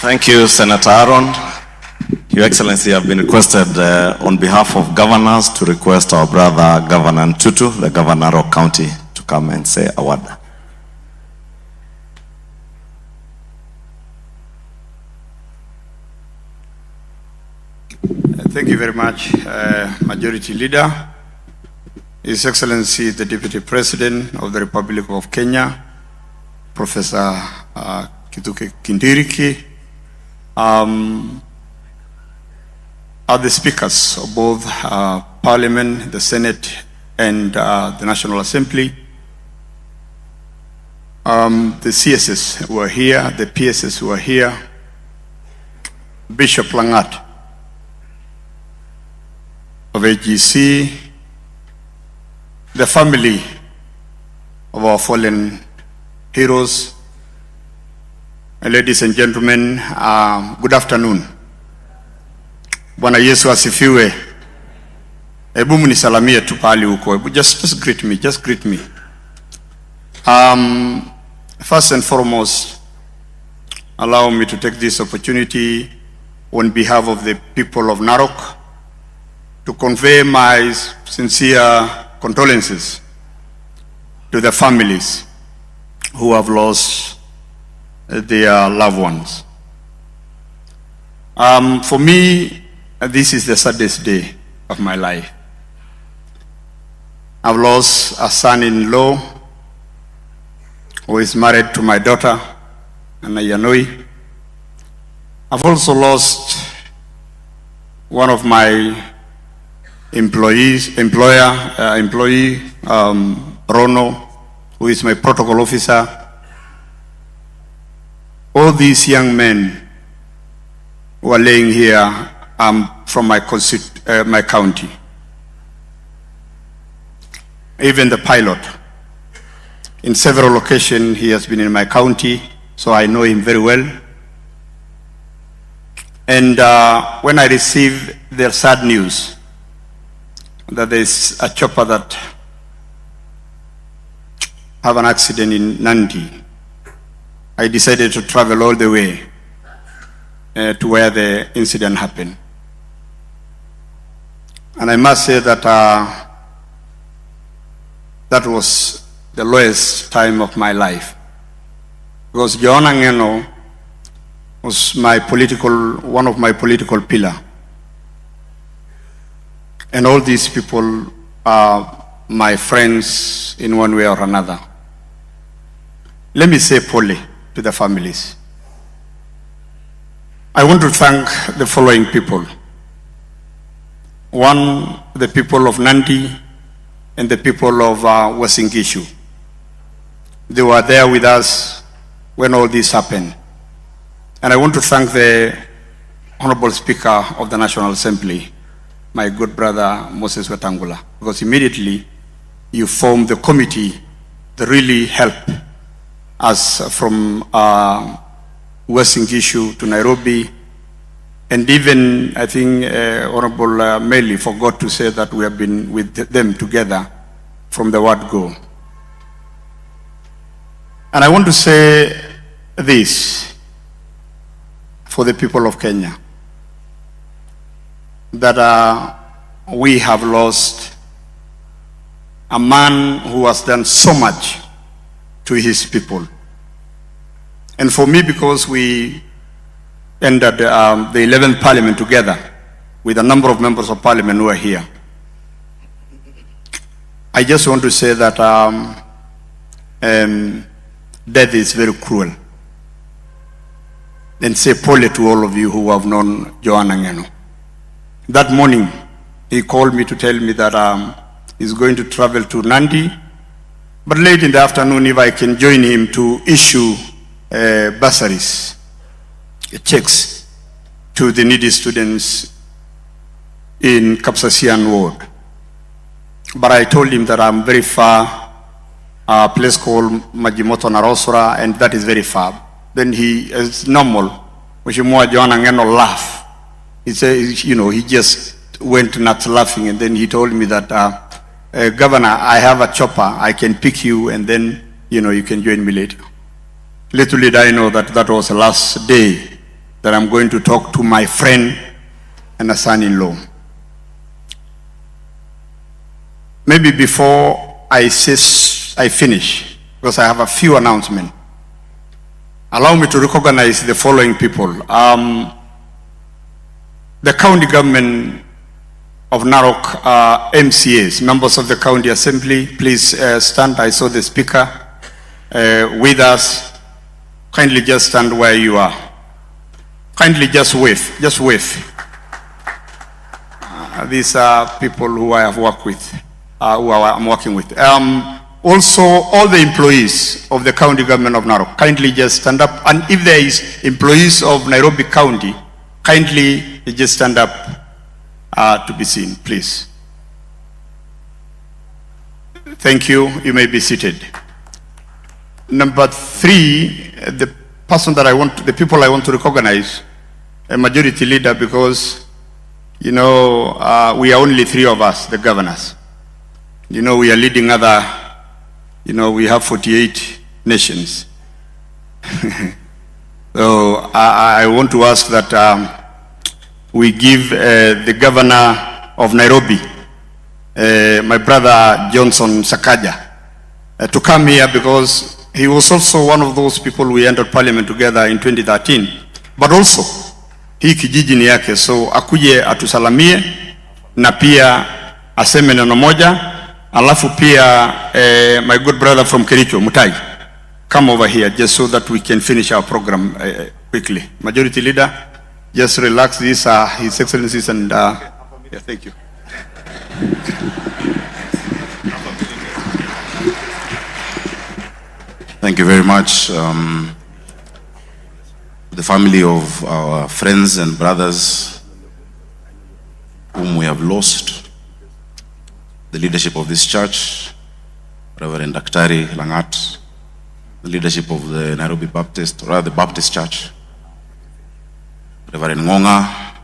Thank you, Senator Aaron. Your Excellency, I have been requested on behalf of governors to request our brother Governor Ntutu, the Governor of County, to come and say a word. Thank you very much, Majority Leader, His Excellency the Deputy President of the Republic of Kenya, Professor Kithuki Kindiki, the speakers of both Parliament, the Senate, and the National Assembly, the CSS who are here, the PSS who are here, Bishop Langat of AGC, the family of our fallen heroes, and ladies and gentlemen, good afternoon. Bwana Yesu asifiwe. Hebu mnisalamie tu pale huko. Just greet me. First and foremost, allow me to take this opportunity on behalf of the people of Narok to convey my sincere condolences to the families who have lost their loved ones. For me, this is the saddest day of my life. I've lost a son-in-law who is married to my daughter, Anayanoi. I've also lost one of my employee, Rono, who is my protocol officer. All these young men who are laying here from my county. Even the pilot, in several occasions he has been in my county, so I know him very well. And when I received their sad news that there's a chopper that have an accident in Nandi, I decided to travel all the way to where the incident happened. And I must say that that was the lowest time of my life, because John Angeno was one of my political pillars. And all these people are my friends in one way or another. Let me say pole to the families. I want to thank the following people. One, the people of Nandi and the people of Uasin Gishu. They were there with us when all this happened. And I want to thank the Honorable Speaker of the National Assembly, my good brother Moses Wetangula, because immediately you formed the committee that really helped us from Uasin Gishu to Nairobi. And even, I think, Honorable Meli forgot to say that we have been with them together from the word go. And I want to say this for the people of Kenya, that we have lost a man who has done so much to his people. And for me, because we ended the 11th Parliament together with a number of members of Parliament who are here, I just want to say that death is very cruel. And say pole to all of you who have known Joan Angeno. That morning, he called me to tell me that he's going to travel to Nandi, but late in the afternoon, if I can join him to issue bursaries, checks to the needy students in Kapsasian Ward. But I told him that I'm very far, a place called Majimoto Narosora, and that is very far. Then he, as normal, Mheshimiwa John Angeno laughed. He said, he just went nuts laughing, and then he told me that, Governor, I have a chopper, I can pick you, and then, you can join me later. Little did I know that that was the last day that I'm going to talk to my friend and a son-in-law. Maybe before I finish, because I have a few announcements, allow me to recognize the following people. The county government of Narok, MCAs, members of the county assembly, please stand. I saw the speaker with us. Kindly just stand where you are. Kindly just wave, just wave. These are people who I have worked with, who I'm working with. Also, all the employees of the county government of Narok, kindly just stand up. And if there is employees of Nairobi County, kindly just stand up to be seen, please. Thank you. You may be seated. Number 3, the people I want to recognize, a majority leader, because, you know, we are only 3 of us, the governors. You know, we are leading other, you know, we have 48 nations. So I want to ask that we give the governor of Nairobi, my brother Johnson Sakaja, to come here, because he was also one of those people we entered parliament together in 2013. But also, hii kijiji ni yake, so akuje atusalamie na pia aseme neno moja. Alafu pia my good brother from Kericho, Mutai, come over here just so that we can finish our program quickly. Majority leader, just relax. These are His Excellencies and yeah, thank you. Thank you very much. The family of our friends and brothers whom we have lost, the leadership of this church, Reverend Daktari Langat, the leadership of the Nairobi Baptist, or rather the Baptist Church, Reverend Ngonga,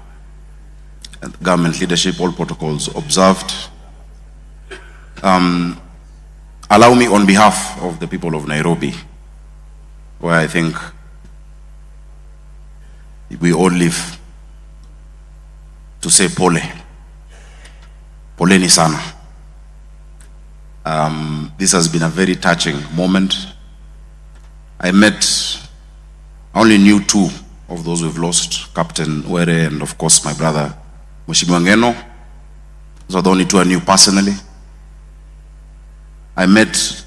and government leadership, all protocols observed. Allow me on behalf of the people of Nairobi, where I think we all live, to say pole. Poleni sana. This has been a very touching moment. I only knew 2 of those we've lost, Captain Were and of course my brother Mheshimiwa Ngeno. Those are the only 2 I knew personally. I met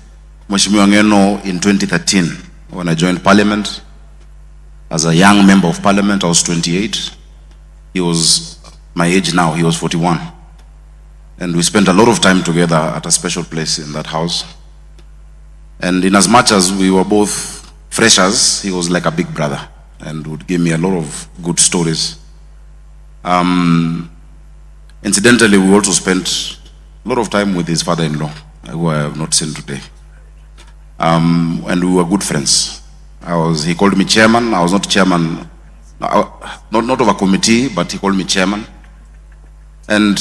Mheshimiwa Ngeno in 2013 when I joined parliament. As a young member of parliament, I was 28. He was my age now, he was 41. And we spent a lot of time together at a special place in that house. And in as much as we were both freshers, he was like a big brother and would give me a lot of good stories. Incidentally, we also spent a lot of time with his father-in-law, who I have not seen today. And we were good friends. He called me chairman. I was not chairman, not of a committee, but he called me chairman. And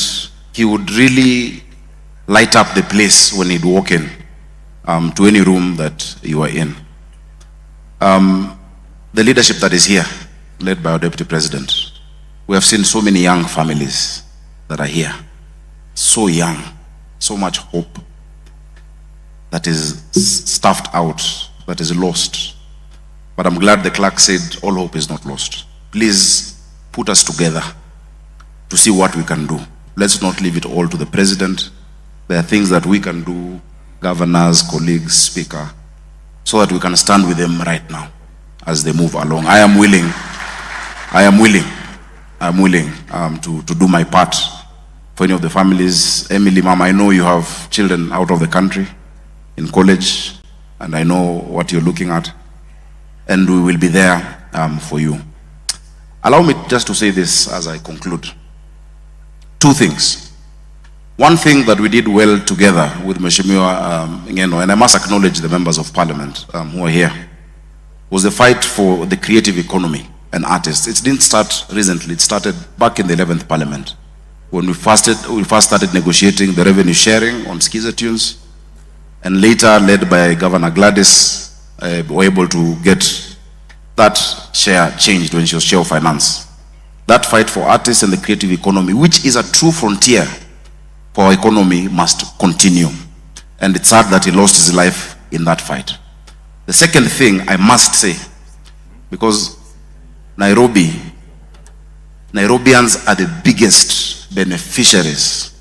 he would really light up the place when he'd walk in to any room that you are in. The leadership that is here, led by our deputy president, we have seen so many young families that are here. So young, so much hope that is stuffed out, that is lost. But I'm glad the clerk said all hope is not lost. Please put us together to see what we can do. Let's not leave it all to the president. There are things that we can do, governors, colleagues, speaker, so that we can stand with them right now as they move along. I am willing to do my part for any of the families. Emily, Mama, I know you have children out of the country in college, and I know what you're looking at, and we will be there for you. Allow me just to say this as I conclude. 2 things. One thing that we did well together with Mheshimiwa Ngeno, and I must acknowledge the members of parliament who are here, was the fight for the creative economy and artists. It didn't start recently. It started back in the 11th parliament when we first started negotiating the revenue sharing on Skiza tunes, and later, led by Governor Gladys, were able to get that share changed when she was chair of finance. That fight for artists and the creative economy, which is a true frontier for our economy, must continue. And it's sad that he lost his life in that fight. The second thing I must say, because Nairobians are the biggest beneficiaries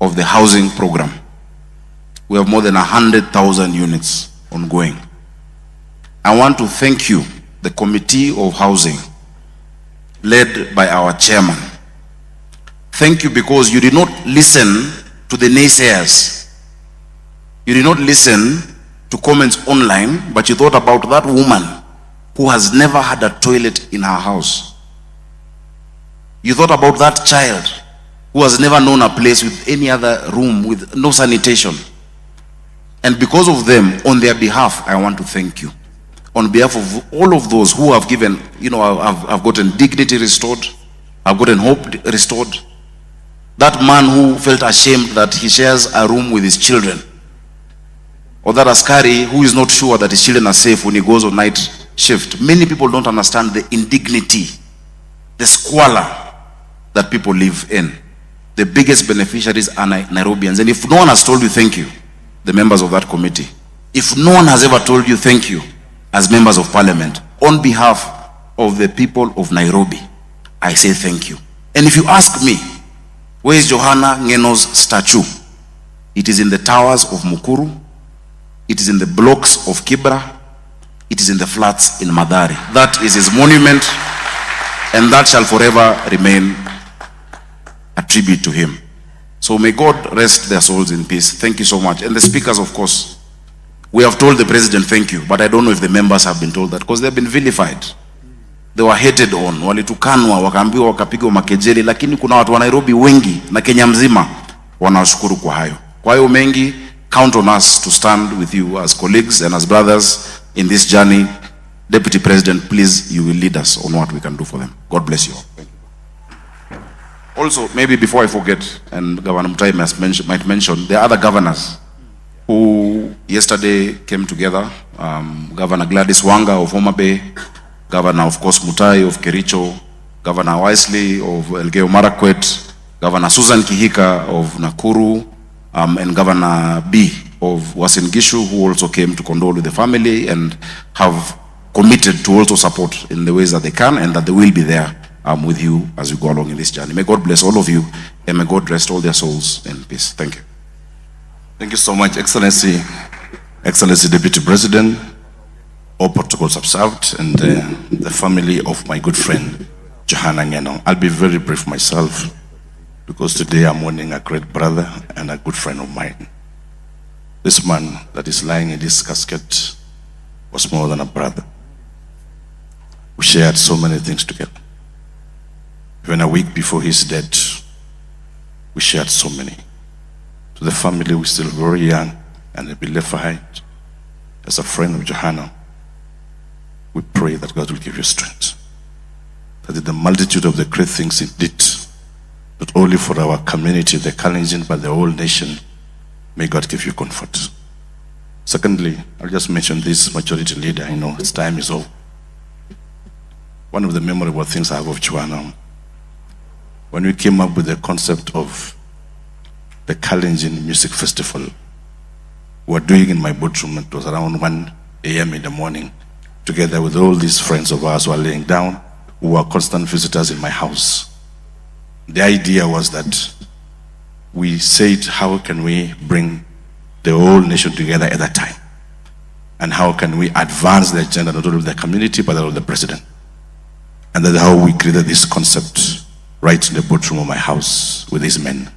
of the housing program. We have more than 100,000 units ongoing. I want to thank you, the Committee of Housing, led by our chairman. Thank you because you did not listen to the naysayers. You did not listen to comments online, but you thought about that woman who has never had a toilet in her house. You thought about that child who has never known a place with any other room with no sanitation. And because of them, on their behalf, I want to thank you. On behalf of all of those who have given, I've gotten dignity restored, I've gotten hope restored. That man who felt ashamed that he shares a room with his children, or that askari who is not sure that his children are safe when he goes on night shift. Many people don't understand the indignity, the squalor that people live in. The biggest beneficiaries are Nairobians. And if no one has told you thank you, the members of that committee, if no one has ever told you thank you as members of parliament, on behalf of the people of Nairobi, I say thank you. And if you ask me, where is Johanna Ngeno's statue? It is in the towers of Mukuru, it is in the blocks of Kibra, it is in the flats in Madari. That is his monument, and that shall forever remain a tribute to him. So may God rest their souls in peace. Thank you so much. And the speakers, of course, we have told the president thank you, but I don't know if the members have been told that, because they've been vilified. They were hated on, walitukanwa, wakaambiwa, wakapigwa makejeli, lakini kuna watu wa Nairobi wengi na Kenya mzima wanashukuru kwa hayo. Kwa hiyo mengi, count on us to stand with you as colleagues and as brothers in this journey. Deputy President, please, you will lead us on what we can do for them. God bless you all. Thank you. Also, maybe before I forget, and Governor Mutai might mention, there are other governors who yesterday came together. Governor Gladys Wanga of Homa Bay, Governor, of course, Mutai of Kericho, Governor Wisely of Elgeyo Marakwet, Governor Susan Kihika of Nakuru, and Governor B of Uasin Gishu, who also came to condole with the family and have committed to also support in the ways that they can, and that they will be there with you as you go along in this journey. May God bless all of you, and may God rest all their souls in peace. Thank you. Thank you so much, Excellency. Excellency Deputy President, all protocols observed, and the family of my good friend, Johanna Ngeno. I'll be very brief myself, because today I'm mourning a great brother and a good friend of mine. This man that is lying in this casket was more than a brother. We shared so many things together. Even a week before his death, we shared so many. To the family, we're still very young and a bit left behind. As a friend of Johanna, we pray that God will give you strength. That in the multitude of the great things he did, not only for our community, the Kenyans, but the whole nation, may God give you comfort. Secondly, I'll just mention this majority leader. I know his time is over. One of the memorable things I have of Johanna, when we came up with the concept of the Kalenjin Music Festival, we were doing in my boardroom. It was around 1 a.m. in the morning, together with all these friends of ours who are laying down, who were constant visitors in my house. The idea was that we said, how can we bring the whole nation together at that time? And how can we advance the agenda, not only of the community, but of the president? And that's how we created this concept right in the boardroom of my house with these men.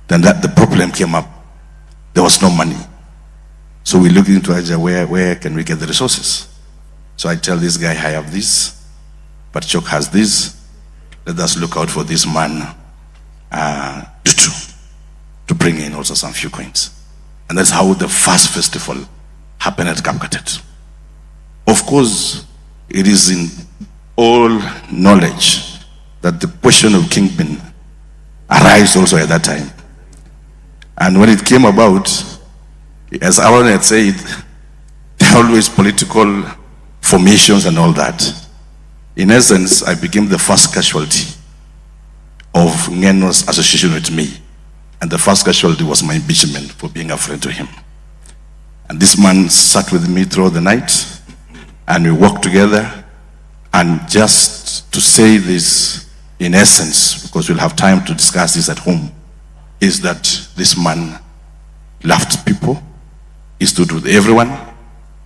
Then the problem came up. There was no money. So we looked into Aja, where can we get the resources? So I tell this guy, I have this, but Chok has this. Let us look out for this man, Ntutu, to bring in also some few coins. And that's how the first festival happened at Kapkatet. Of course, it is in all knowledge that the question of kingpin arose also at that time. And when it came about, as Aaron had said, there are always political formations and all that. In essence, I became the first casualty of Ngeno's association with me. And the first casualty was my impeachment for being a friend to him. And this man sat with me throughout the night, and we worked together. And just to say this in essence, because we'll have time to discuss this at home, is that this man loved people, he stood with everyone,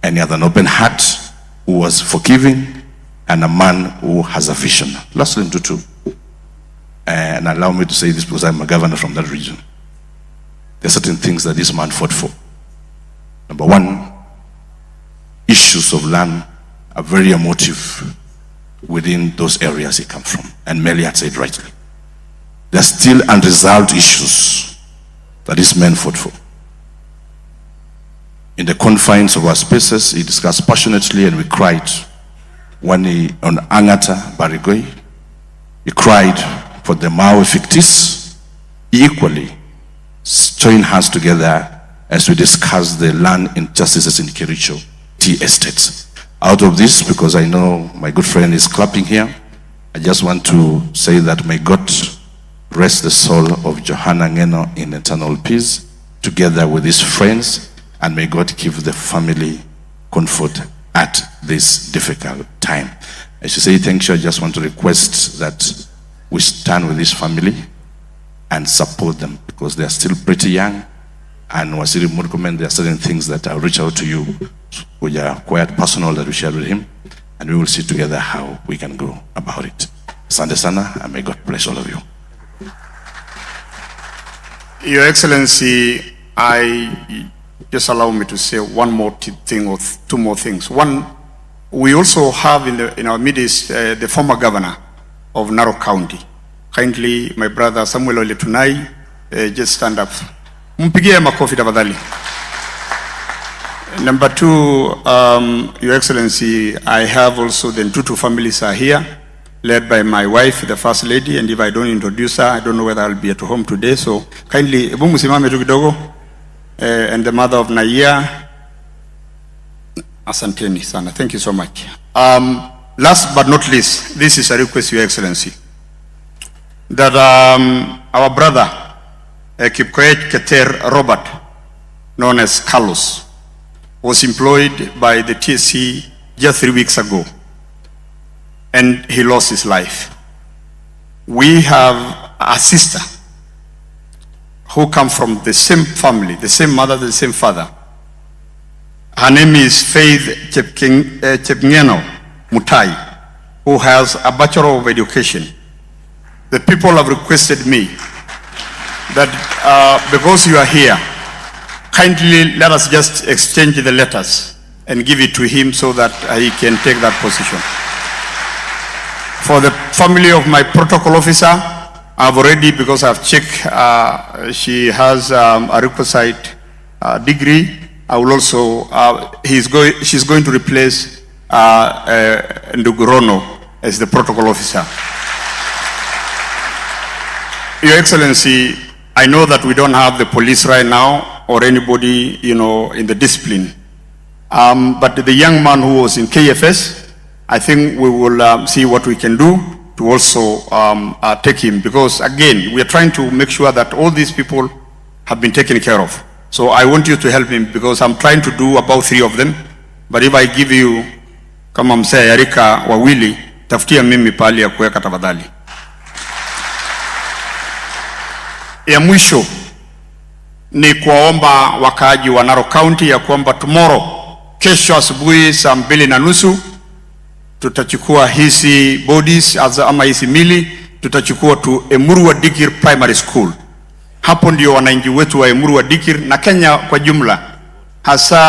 and he had an open heart, who was forgiving, and a man who has a vision. Lastly, Ntutu, and allow me to say this because I'm a governor from that region. There are certain things that this man fought for. Number one, issues of land are very emotive within those areas he comes from, and Meli had said rightly. There are still unresolved issues that this man fought for. In the confines of our spaces, he discussed passionately, and we cried when he, on Angata, Barigoi, he cried for the Mao fictis. Equally, join hands together as we discuss the land injustices in Kericho tea estates. Out of this, because I know my good friend is clapping here, I just want to say that may God rest the soul of Johanna Ngeno in eternal peace, together with his friends, and may God give the family comfort at this difficult time. As you say thank you, I just want to request that we stand with this family and support them, because they are still pretty young. And Wasiri Murkumen, there are certain things that I'll reach out to you, which are quite personal, that we share with him, and we will see together how we can go about it. Asante sana, and may God bless all of you. Your Excellency, I just allow me to say one more thing, or two more things. One, we also have in our midst the former governor of Narok County. Kindly, my brother Samuel Ole Tunai, just stand up. Mpigie makofi tafadhali. Number two, Your Excellency, I have also the Ntutu families are here, led by my wife, the First Lady, and if I don't introduce her, I don't know whether I'll be at home today. So kindly, ebu musimame tu kidogo, and the mother of Naya. Asanteni sana. Thank you so much. Last but not least, this is a request, Your Excellency, that our brother, Kipkoech Keter Robert, known as Carlos, was employed by the TSC just 3 weeks ago, and he lost his life. We have a sister who comes from the same family, the same mother, the same father. Her name is Faith Chepngeno Mutai, who has a Bachelor of Education. The people have requested me that because you are here, kindly let us just exchange the letters and give it to him so that he can take that position. For the family of my protocol officer, I've already, because I've checked, she has a requisite degree. I will also, she's going to replace Ndugurono as the protocol officer. Your Excellency, I know that we don't have the police right now or anybody, in the discipline. But the young man who was in KFS, I think we will see what we can do to also take him. Because again, we are trying to make sure that all these people have been taken care of. So I want you to help him, because I'm trying to do about 3 of them. But if I give you, kama msea yarika wawili, tafutia mimi pali ya kuweka tafadhali. Ya mwisho ni kuwaomba wakaaji wa Narok County ya kwamba tomorrow, kesho asubuhi saa 2:30, tutachukua hizi bodies ama hizi mili, tutachukua tu Emurua Dikir Primary School. Hapo ndio wananchi wetu wa Emurua Dikir na Kenya kwa jumla, hasa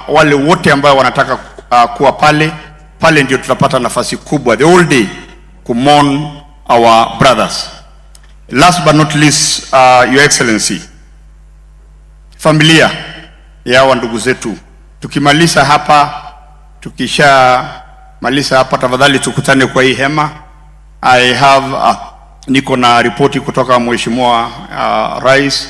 wale wote ambao wanataka kuwa pale ndio tutapata nafasi kubwa the whole day kumon our brothers. Last but not least, Your Excellency, familia ya ndugu zetu, tukimaliza hapa, tukishamaliza hapa, tafadhali tukutane kwa hii hema. I have niko na ripoti kutoka Mheshimiwa Rais.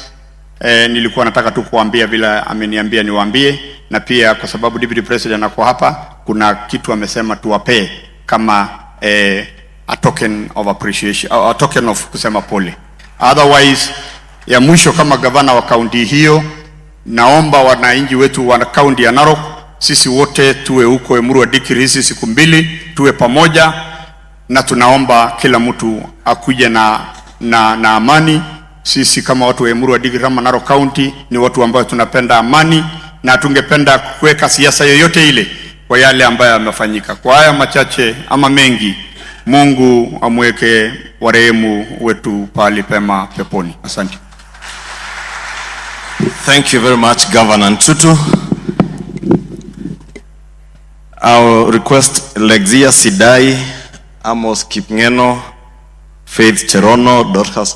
Nilikuwa nataka tu kuambia vile ameniambia niwaambie, na pia kwa sababu Deputy President ako hapa, kuna kitu amesema tuwapee kama a token of appreciation, a token of kusema pole. Otherwise, ya mwisho kama gavana wa kaunti hiyo, naomba wananchi wetu wa kaunti ya Narok, sisi wote tuwe huko Emuru Dikirr hizi siku 2, tuwe pamoja, na tunaomba kila mtu akuje na amani. Sisi kama watu wa Emuru Dikirr kama Narok County ni watu ambao tunapenda amani, na tungependa kuweka siasa yoyote ile kwa yale ambayo yamefanyika. Kwa haya machache ama mengi, Mungu amweke warehemu wetu pali pema peponi. Asante. Thank you very much, Governor Ntutu. I'll request Lexia Sidai, Amos Kipngeno, Faith Cherono, Dorcas